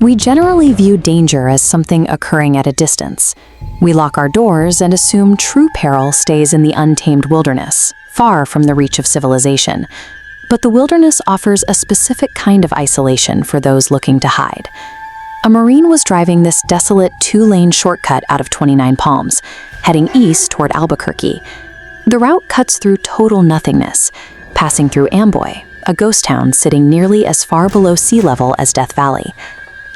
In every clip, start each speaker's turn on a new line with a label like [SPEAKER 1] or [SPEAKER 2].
[SPEAKER 1] We generally view danger as something occurring at a distance. We lock our doors and assume true peril stays in the untamed wilderness, far from the reach of civilization. But the wilderness offers a specific kind of isolation for those looking to hide. A Marine was driving this desolate 2-lane shortcut out of 29 Palms, heading east toward Albuquerque. The route cuts through total nothingness, passing through Amboy, a ghost town sitting nearly as far below sea level as Death Valley.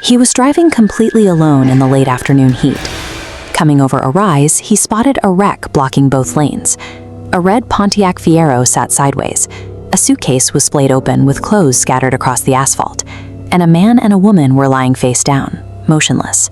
[SPEAKER 1] He was driving completely alone in the late afternoon heat. Coming over a rise, he spotted a wreck blocking both lanes. A red Pontiac Fiero sat sideways. A suitcase was splayed open with clothes scattered across the asphalt, and a man and a woman were lying face down, motionless.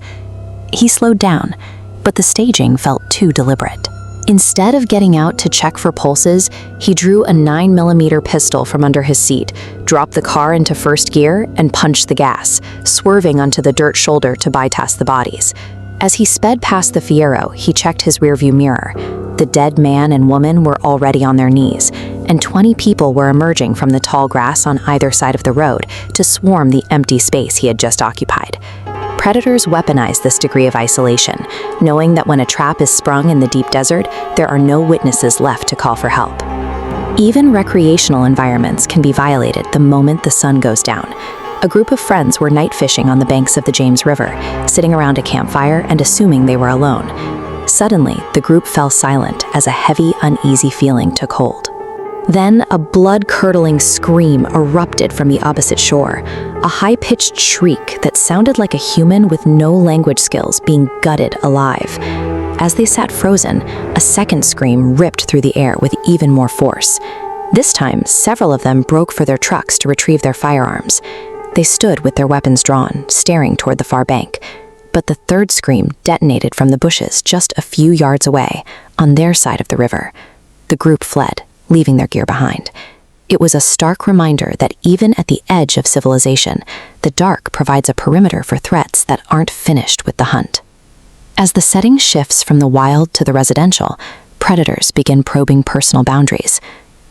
[SPEAKER 1] He slowed down, but the staging felt too deliberate. Instead of getting out to check for pulses, he drew a 9mm pistol from under his seat, dropped the car into first gear, and punched the gas, swerving onto the dirt shoulder to bypass the bodies. As he sped past the Fiero, he checked his rearview mirror. The dead man and woman were already on their knees, and 20 people were emerging from the tall grass on either side of the road to swarm the empty space he had just occupied. Predators weaponize this degree of isolation, knowing that when a trap is sprung in the deep desert, there are no witnesses left to call for help. Even recreational environments can be violated the moment the sun goes down. A group of friends were night fishing on the banks of the James River, sitting around a campfire and assuming they were alone. Suddenly, the group fell silent as a heavy, uneasy feeling took hold. Then, a blood-curdling scream erupted from the opposite shore, a high-pitched shriek that sounded like a human with no language skills being gutted alive. As they sat frozen, a second scream ripped through the air with even more force. This time, several of them broke for their trucks to retrieve their firearms. They stood with their weapons drawn, staring toward the far bank. But the third scream detonated from the bushes just a few yards away, on their side of the river. The group fled, leaving their gear behind. It was a stark reminder that even at the edge of civilization, the dark provides a perimeter for threats that aren't finished with the hunt. As the setting shifts from the wild to the residential, predators begin probing personal boundaries.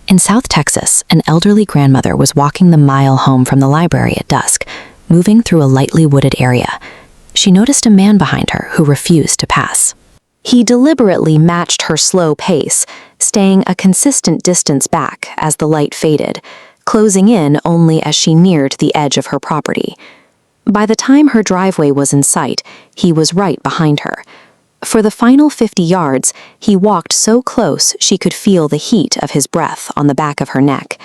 [SPEAKER 1] In South Texas, an elderly grandmother was walking the mile home from the library at dusk, moving through a lightly wooded area. She noticed a man behind her who refused to pass. He deliberately matched her slow pace, staying a consistent distance back as the light faded, closing in only as she neared the edge of her property. By the time her driveway was in sight, he was right behind her. For the final 50 yards, he walked so close she could feel the heat of his breath on the back of her neck.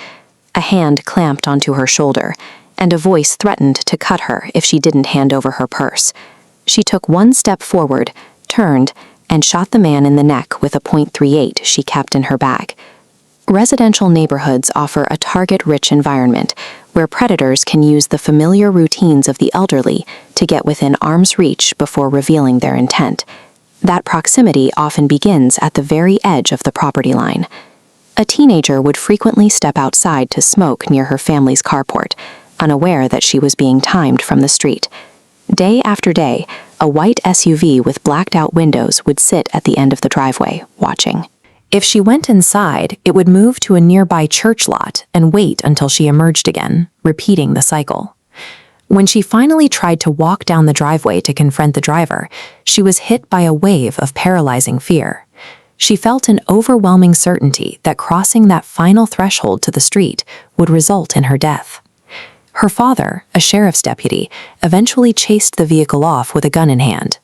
[SPEAKER 1] A hand clamped onto her shoulder, and a voice threatened to cut her if she didn't hand over her purse. She took one step forward, turned, and shot the man in the neck with a .38 she kept in her bag. Residential neighborhoods offer a target-rich environment where predators can use the familiar routines of the elderly to get within arm's reach before revealing their intent. That proximity often begins at the very edge of the property line. A teenager would frequently step outside to smoke near her family's carport, unaware that she was being timed from the street. Day after day, a white SUV with blacked-out windows would sit at the end of the driveway, watching. If she went inside, it would move to a nearby church lot and wait until she emerged again, repeating the cycle. When she finally tried to walk down the driveway to confront the driver, she was hit by a wave of paralyzing fear. She felt an overwhelming certainty that crossing that final threshold to the street would result in her death. Her father, a sheriff's deputy, eventually chased the vehicle off with a gun in hand.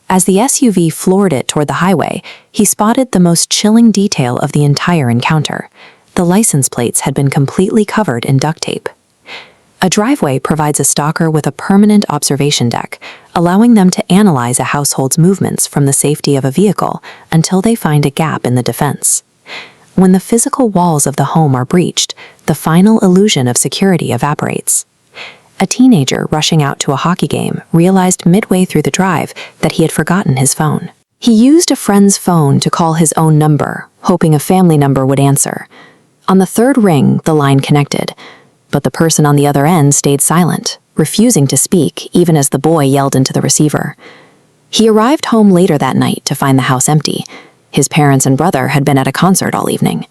[SPEAKER 1] As the SUV floored it toward the highway, he spotted the most chilling detail of the entire encounter. The license plates had been completely covered in duct tape. A driveway provides a stalker with a permanent observation deck, allowing them to analyze a household's movements from the safety of a vehicle until they find a gap in the defense. When the physical walls of the home are breached, the final illusion of security evaporates. A teenager rushing out to a hockey game realized midway through the drive that he had forgotten his phone. He used a friend's phone to call his own number, hoping a family number would answer. On the third ring, the line connected, but the person on the other end stayed silent, refusing to speak even as the boy yelled into the receiver. He arrived home later that night to find the house empty. His parents and brother had been at a concert all evening.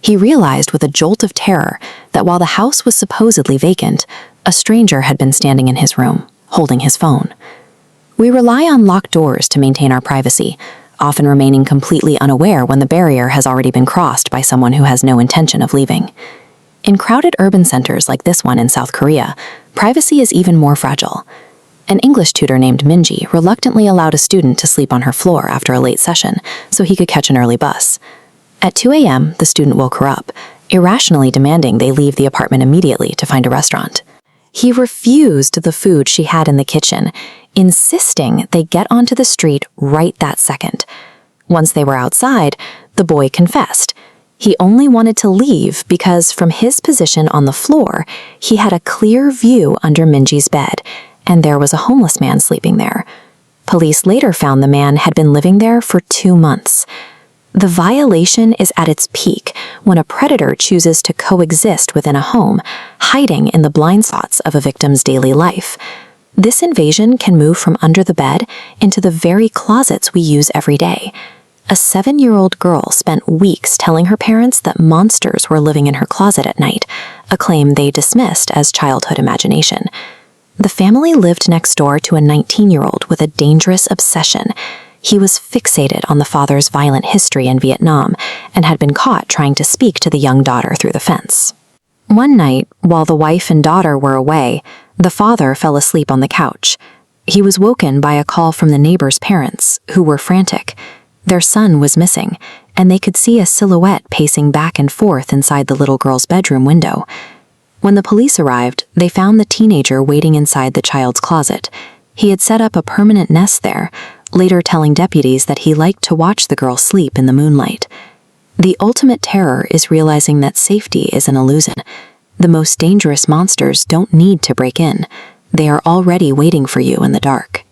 [SPEAKER 1] He realized with a jolt of terror that while the house was supposedly vacant, a stranger had been standing in his room, holding his phone. We rely on locked doors to maintain our privacy, often remaining completely unaware when the barrier has already been crossed by someone who has no intention of leaving. In crowded urban centers like this one in South Korea, privacy is even more fragile. An English tutor named Minji reluctantly allowed a student to sleep on her floor after a late session so he could catch an early bus. At 2 a.m., the student woke her up, irrationally demanding they leave the apartment immediately to find a restaurant. He refused the food she had in the kitchen, insisting they get onto the street right that second. Once they were outside, the boy confessed. He only wanted to leave because from his position on the floor, he had a clear view under Minji's bed, and there was a homeless man sleeping there. Police later found the man had been living there for 2 months. The violation is at its peak when a predator chooses to coexist within a home, hiding in the blind spots of a victim's daily life. This invasion can move from under the bed into the very closets we use every day. A 7-year-old girl spent weeks telling her parents that monsters were living in her closet at night, a claim they dismissed as childhood imagination. The family lived next door to a 19-year-old with a dangerous obsession. He was fixated on the father's violent history in Vietnam and had been caught trying to speak to the young daughter through the fence. One night, while the wife and daughter were away, the father fell asleep on the couch. He was woken by a call from the neighbor's parents, who were frantic. Their son was missing, and they could see a silhouette pacing back and forth inside the little girl's bedroom window. When the police arrived, they found the teenager waiting inside the child's closet. He had set up a permanent nest there, later telling deputies that he liked to watch the girl sleep in the moonlight. The ultimate terror is realizing that safety is an illusion. The most dangerous monsters don't need to break in. They are already waiting for you in the dark.